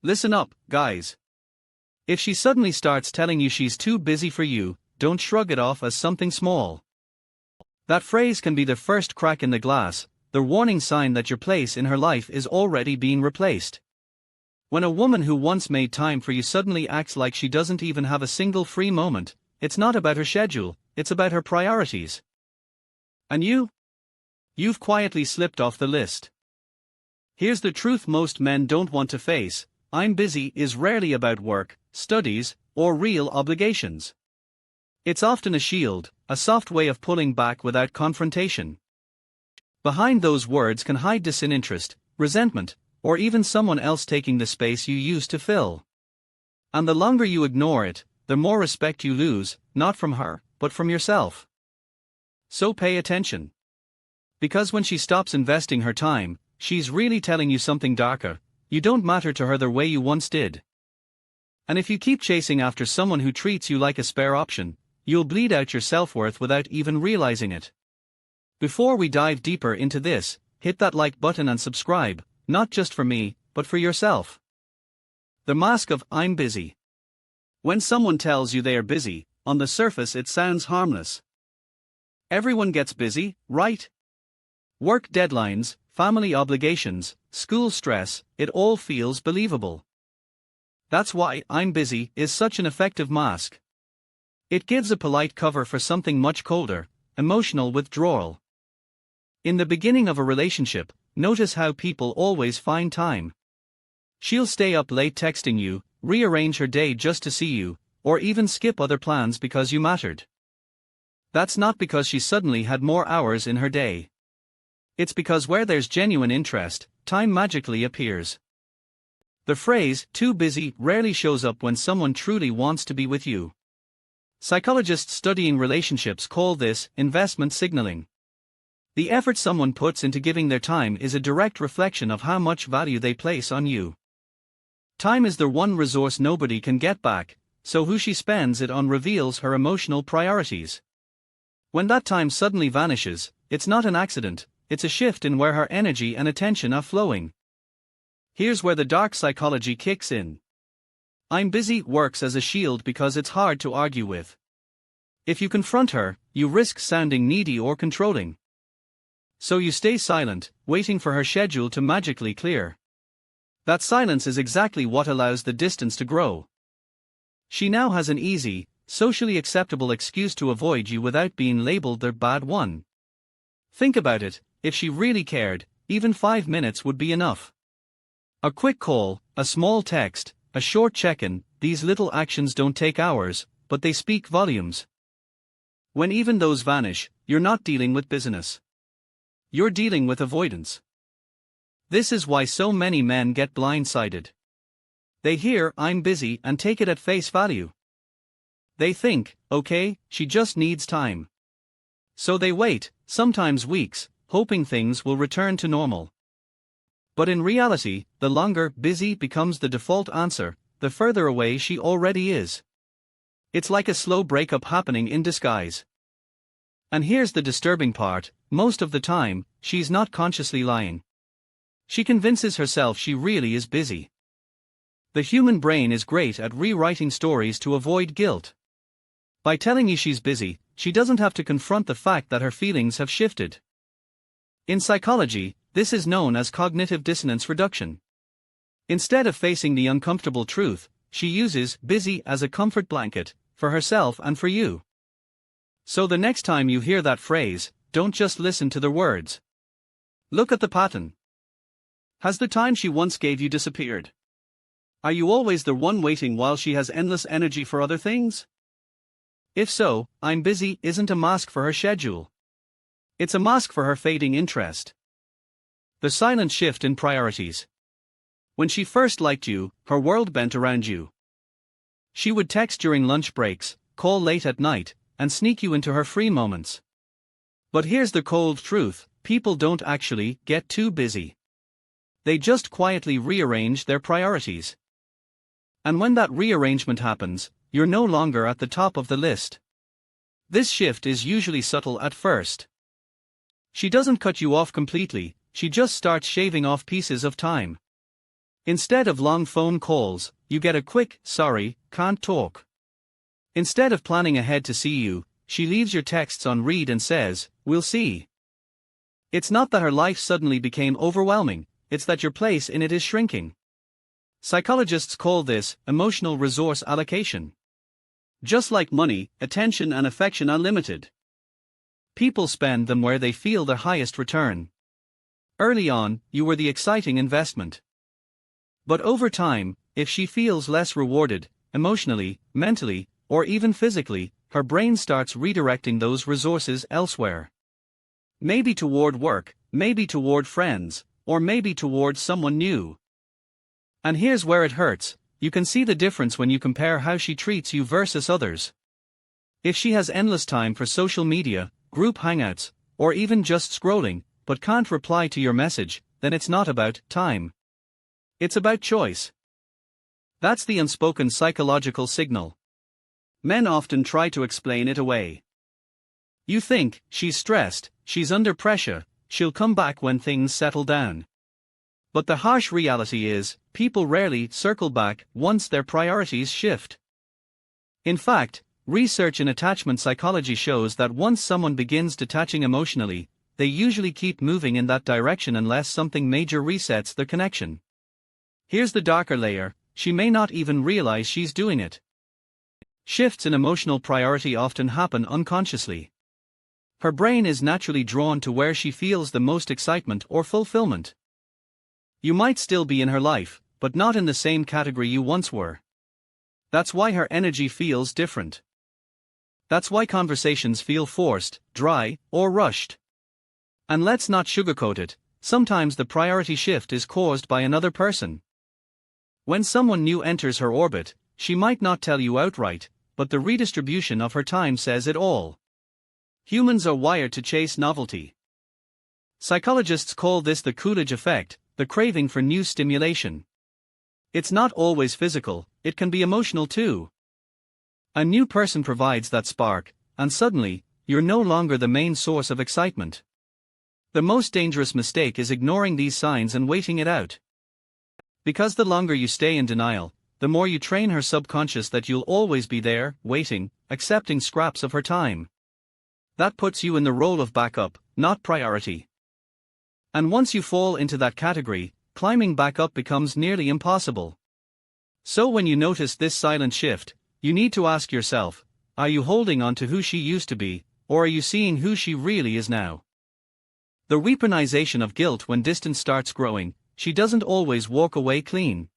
Listen up, guys. If she suddenly starts telling you she's too busy for you, don't shrug it off as something small. That phrase can be the first crack in the glass, the warning sign that your place in her life is already being replaced. When a woman who once made time for you suddenly acts like she doesn't even have a single free moment, it's not about her schedule, it's about her priorities. And you've quietly slipped off the list. Here's the truth most men don't want to face: "I'm busy" is rarely about work, studies, or real obligations. It's often a shield, a soft way of pulling back without confrontation. Behind those words can hide disinterest, resentment, or even someone else taking the space you used to fill. And the longer you ignore it, the more respect you lose, not from her, but from yourself. So pay attention. Because when she stops investing her time, she's really telling you something darker: you don't matter to her the way you once did. And if you keep chasing after someone who treats you like a spare option, you'll bleed out your self-worth without even realizing it. Before we dive deeper into this, hit that like button and subscribe, not just for me, but for yourself. The mask of "I'm busy." When someone tells you they are busy, on the surface it sounds harmless. Everyone gets busy, right? Work deadlines, family obligations, school stress, it all feels believable. That's why "I'm busy" is such an effective mask. It gives a polite cover for something much colder: emotional withdrawal. In the beginning of a relationship, notice how people always find time. She'll stay up late texting you, rearrange her day just to see you, or even skip other plans because you mattered. That's not because she suddenly had more hours in her day. It's because where there's genuine interest, time magically appears. The phrase "too busy" rarely shows up when someone truly wants to be with you. Psychologists studying relationships call this investment signaling. The effort someone puts into giving their time is a direct reflection of how much value they place on you. Time is the one resource nobody can get back, so who she spends it on reveals her emotional priorities. When that time suddenly vanishes, it's not an accident, it's a shift in where her energy and attention are flowing. Here's where the dark psychology kicks in. "I'm busy" works as a shield because it's hard to argue with. If you confront her, you risk sounding needy or controlling. So you stay silent, waiting for her schedule to magically clear. That silence is exactly what allows the distance to grow. She now has an easy, socially acceptable excuse to avoid you without being labeled the bad one. Think about it: if she really cared, even 5 minutes would be enough. A quick call, a small text, a short check-in, these little actions don't take hours, but they speak volumes. When even those vanish, you're not dealing with business. You're dealing with avoidance. This is why so many men get blindsided. They hear "I'm busy" and take it at face value. They think, okay, she just needs time. So they wait, sometimes weeks, hoping things will return to normal. But in reality, the longer "busy" becomes the default answer, the further away she already is. It's like a slow breakup happening in disguise. And here's the disturbing part: most of the time, she's not consciously lying. She convinces herself she really is busy. The human brain is great at rewriting stories to avoid guilt. By telling you she's busy, she doesn't have to confront the fact that her feelings have shifted. In psychology, this is known as cognitive dissonance reduction. Instead of facing the uncomfortable truth, she uses "busy" as a comfort blanket, for herself and for you. So the next time you hear that phrase, don't just listen to the words. Look at the pattern. Has the time she once gave you disappeared? Are you always the one waiting while she has endless energy for other things? If so, "I'm busy" isn't a mask for her schedule. It's a mask for her fading interest. The silent shift in priorities. When she first liked you, her world bent around you. She would text during lunch breaks, call late at night, and sneak you into her free moments. But here's the cold truth: people don't actually get too busy. They just quietly rearrange their priorities. And when that rearrangement happens, you're no longer at the top of the list. This shift is usually subtle at first. She doesn't cut you off completely, she just starts shaving off pieces of time. Instead of long phone calls, you get a quick, "Sorry, can't talk." Instead of planning ahead to see you, she leaves your texts on read and says, "We'll see." It's not that her life suddenly became overwhelming, it's that your place in it is shrinking. Psychologists call this emotional resource allocation. Just like money, attention and affection are limited. People spend them where they feel their highest return. Early on, you were the exciting investment. But over time, if she feels less rewarded, emotionally, mentally, or even physically, her brain starts redirecting those resources elsewhere. Maybe toward work, maybe toward friends, or maybe toward someone new. And here's where it hurts: you can see the difference when you compare how she treats you versus others. If she has endless time for social media, group hangouts, or even just scrolling, but can't reply to your message, then it's not about time. It's about choice. That's the unspoken psychological signal. Men often try to explain it away. You think, she's stressed, she's under pressure, she'll come back when things settle down. But the harsh reality is, people rarely circle back once their priorities shift. In fact, research in attachment psychology shows that once someone begins detaching emotionally, they usually keep moving in that direction unless something major resets their connection. Here's the darker layer: she may not even realize she's doing it. Shifts in emotional priority often happen unconsciously. Her brain is naturally drawn to where she feels the most excitement or fulfillment. You might still be in her life, but not in the same category you once were. That's why her energy feels different. That's why conversations feel forced, dry, or rushed. And let's not sugarcoat it, sometimes the priority shift is caused by another person. When someone new enters her orbit, she might not tell you outright, but the redistribution of her time says it all. Humans are wired to chase novelty. Psychologists call this the Coolidge effect, the craving for new stimulation. It's not always physical, it can be emotional too. A new person provides that spark, and suddenly, you're no longer the main source of excitement. The most dangerous mistake is ignoring these signs and waiting it out. Because the longer you stay in denial, the more you train her subconscious that you'll always be there, waiting, accepting scraps of her time. That puts you in the role of backup, not priority. And once you fall into that category, climbing back up becomes nearly impossible. So when you notice this silent shift, you need to ask yourself, are you holding on to who she used to be, or are you seeing who she really is now? The weaponization of guilt: when distance starts growing, she doesn't always walk away clean.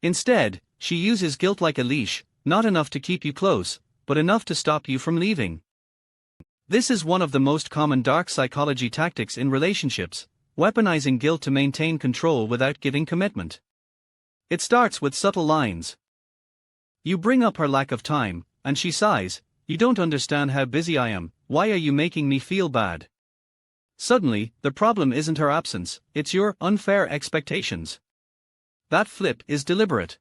Instead, she uses guilt like a leash, not enough to keep you close, but enough to stop you from leaving. This is one of the most common dark psychology tactics in relationships: weaponizing guilt to maintain control without giving commitment. It starts with subtle lines. You bring up her lack of time, and she sighs, "You don't understand how busy I am, why are you making me feel bad?" Suddenly, the problem isn't her absence, it's your unfair expectations. That flip is deliberate.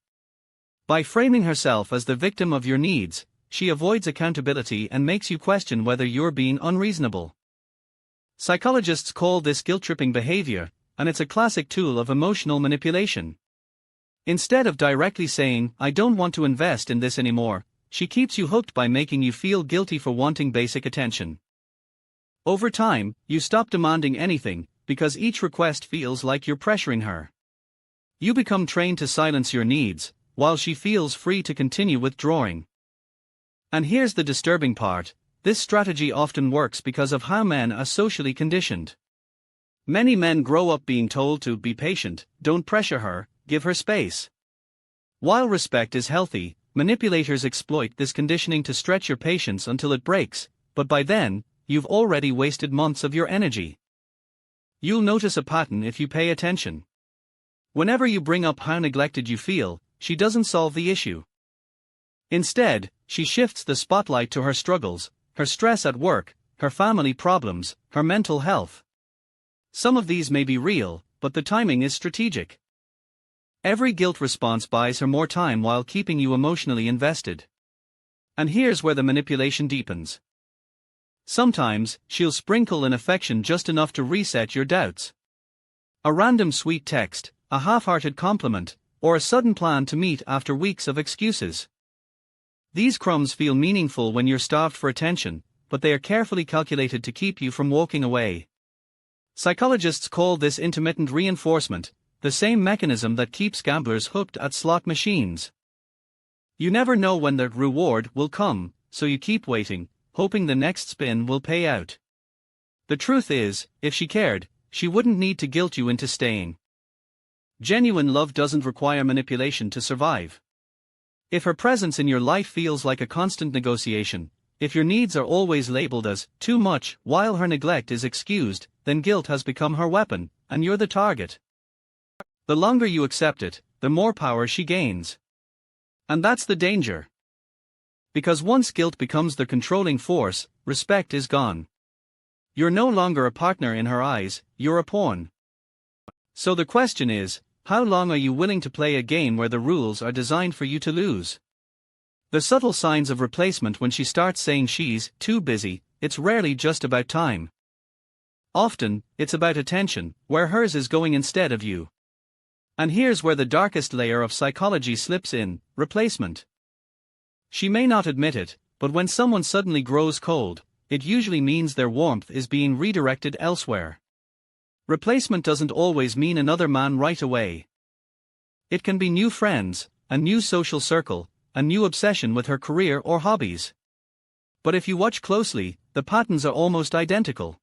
By framing herself as the victim of your needs, she avoids accountability and makes you question whether you're being unreasonable. Psychologists call this guilt-tripping behavior, and it's a classic tool of emotional manipulation. Instead of directly saying, "I don't want to invest in this anymore," she keeps you hooked by making you feel guilty for wanting basic attention. Over time, you stop demanding anything, because each request feels like you're pressuring her. You become trained to silence your needs, while she feels free to continue withdrawing. And here's the disturbing part: this strategy often works because of how men are socially conditioned. Many men grow up being told to be patient, don't pressure her, give her space. While respect is healthy, manipulators exploit this conditioning to stretch your patience until it breaks, but by then, you've already wasted months of your energy. You'll notice a pattern if you pay attention. Whenever you bring up how neglected you feel, she doesn't solve the issue. Instead, she shifts the spotlight to her struggles, her stress at work, her family problems, her mental health. Some of these may be real, but the timing is strategic. Every guilt response buys her more time while keeping you emotionally invested. And here's where the manipulation deepens. Sometimes, she'll sprinkle in affection just enough to reset your doubts. A random sweet text, a half-hearted compliment, or a sudden plan to meet after weeks of excuses. These crumbs feel meaningful when you're starved for attention, but they are carefully calculated to keep you from walking away. Psychologists call this intermittent reinforcement, the same mechanism that keeps gamblers hooked at slot machines. You never know when the reward will come, so you keep waiting, hoping the next spin will pay out. The truth is, if she cared, she wouldn't need to guilt you into staying. Genuine love doesn't require manipulation to survive. If her presence in your life feels like a constant negotiation, if your needs are always labeled as too much while her neglect is excused, then guilt has become her weapon, and you're the target. The longer you accept it, the more power she gains. And that's the danger. Because once guilt becomes the controlling force, respect is gone. You're no longer a partner in her eyes, you're a pawn. So the question is, how long are you willing to play a game where the rules are designed for you to lose? The subtle signs of replacement: when she starts saying she's too busy, it's rarely just about time. Often, it's about attention, where hers is going instead of you. And here's where the darkest layer of psychology slips in: replacement. She may not admit it, but when someone suddenly grows cold, it usually means their warmth is being redirected elsewhere. Replacement doesn't always mean another man right away. It can be new friends, a new social circle, a new obsession with her career or hobbies. But if you watch closely, the patterns are almost identical.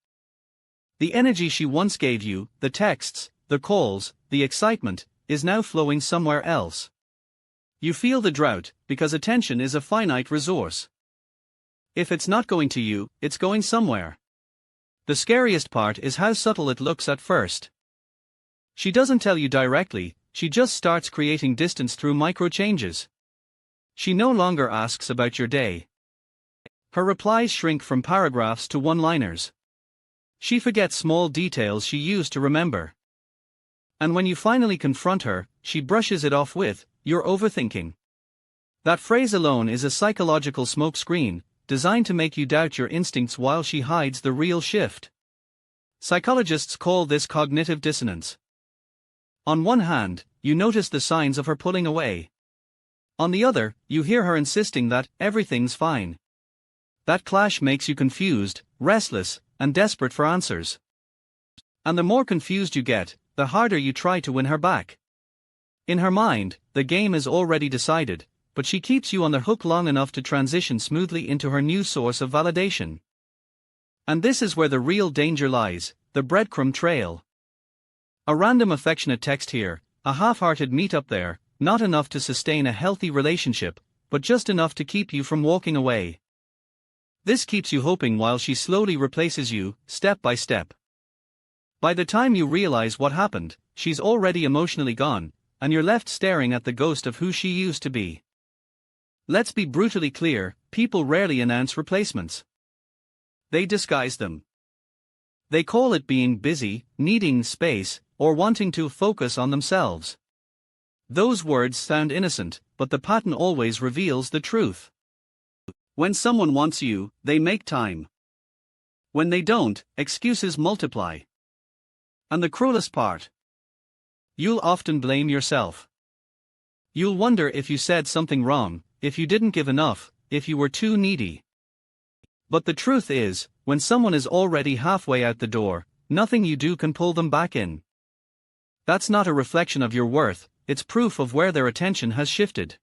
The energy she once gave you, the texts, the calls, the excitement, is now flowing somewhere else. You feel the drought, because attention is a finite resource. If it's not going to you, it's going somewhere. The scariest part is how subtle it looks at first. She doesn't tell you directly, she just starts creating distance through micro changes. She no longer asks about your day. Her replies shrink from paragraphs to one-liners. She forgets small details she used to remember. And when you finally confront her, she brushes it off with, "You're overthinking." That phrase alone is a psychological smokescreen, designed to make you doubt your instincts while she hides the real shift. Psychologists call this cognitive dissonance. On one hand, you notice the signs of her pulling away. On the other, you hear her insisting that everything's fine. That clash makes you confused, restless, and desperate for answers. And the more confused you get, the harder you try to win her back. In her mind, the game is already decided, but she keeps you on the hook long enough to transition smoothly into her new source of validation. And this is where the real danger lies: the breadcrumb trail. A random affectionate text here, a half-hearted meet-up there, not enough to sustain a healthy relationship, but just enough to keep you from walking away. This keeps you hoping while she slowly replaces you, step by step. By the time you realize what happened, she's already emotionally gone, and you're left staring at the ghost of who she used to be. Let's be brutally clear, people rarely announce replacements. They disguise them. They call it being busy, needing space, or wanting to focus on themselves. Those words sound innocent, but the pattern always reveals the truth. When someone wants you, they make time. When they don't, excuses multiply. And the cruelest part: you'll often blame yourself. You'll wonder if you said something wrong, if you didn't give enough, if you were too needy. But the truth is, when someone is already halfway out the door, nothing you do can pull them back in. That's not a reflection of your worth, it's proof of where their attention has shifted.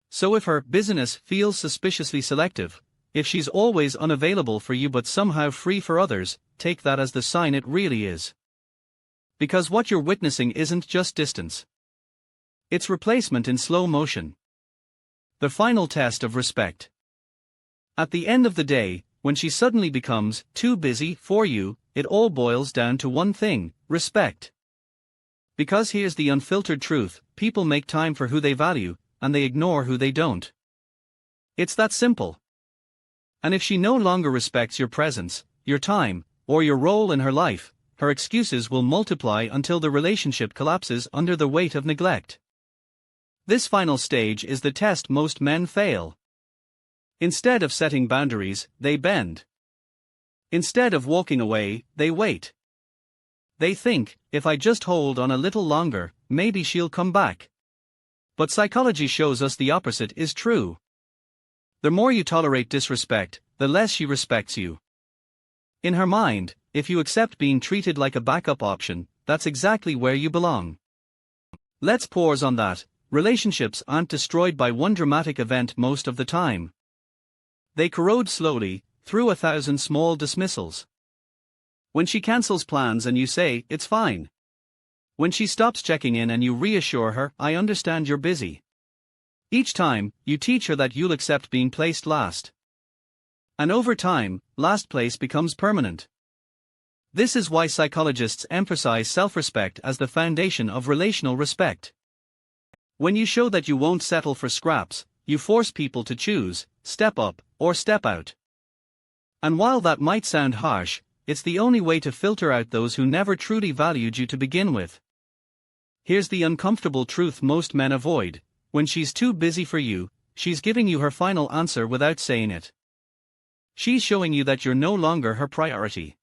So if her busyness feels suspiciously selective, if she's always unavailable for you but somehow free for others, take that as the sign it really is. Because what you're witnessing isn't just distance. It's replacement in slow motion. The final test of respect. At the end of the day, when she suddenly becomes too busy for you, it all boils down to one thing: respect. Because here's the unfiltered truth: people make time for who they value, and they ignore who they don't. It's that simple. And if she no longer respects your presence, your time, or your role in her life, her excuses will multiply until the relationship collapses under the weight of neglect. This final stage is the test most men fail. Instead of setting boundaries, they bend. Instead of walking away, they wait. They think, if I just hold on a little longer, maybe she'll come back. But psychology shows us the opposite is true. The more you tolerate disrespect, the less she respects you. In her mind, if you accept being treated like a backup option, that's exactly where you belong. Let's pause on that. Relationships aren't destroyed by one dramatic event most of the time. They corrode slowly, through 1,000 small dismissals. When she cancels plans and you say, it's fine. When she stops checking in and you reassure her, I understand you're busy. Each time, you teach her that you'll accept being placed last. And over time, last place becomes permanent. This is why psychologists emphasize self-respect as the foundation of relational respect. When you show that you won't settle for scraps, you force people to choose, step up, or step out. And while that might sound harsh, it's the only way to filter out those who never truly valued you to begin with. Here's the uncomfortable truth most men avoid: when she's too busy for you, she's giving you her final answer without saying it. She's showing you that you're no longer her priority.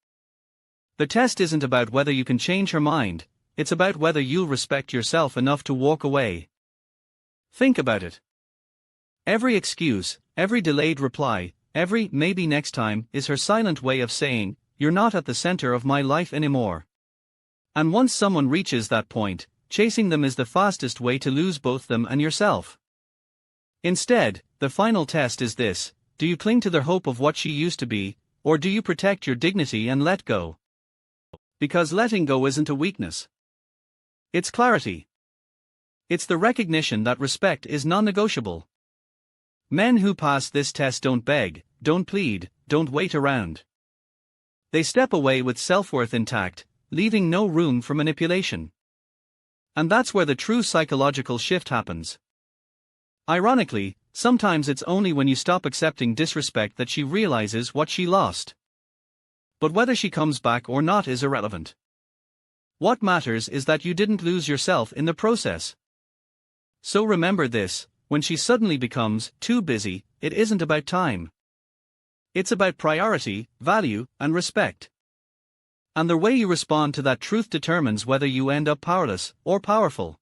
The test isn't about whether you can change her mind, it's about whether you'll respect yourself enough to walk away. Think about it. Every excuse, every delayed reply, every maybe next time is her silent way of saying, you're not at the center of my life anymore. And once someone reaches that point, chasing them is the fastest way to lose both them and yourself. Instead, the final test is this: do you cling to the hope of what she used to be, or do you protect your dignity and let go? Because letting go isn't a weakness. It's clarity. It's the recognition that respect is non-negotiable. Men who pass this test don't beg, don't plead, don't wait around. They step away with self-worth intact, leaving no room for manipulation. And that's where the true psychological shift happens. Ironically, sometimes it's only when you stop accepting disrespect that she realizes what she lost. But whether she comes back or not is irrelevant. What matters is that you didn't lose yourself in the process. So remember this: when she suddenly becomes too busy, it isn't about time. It's about priority, value, and respect. And the way you respond to that truth determines whether you end up powerless or powerful.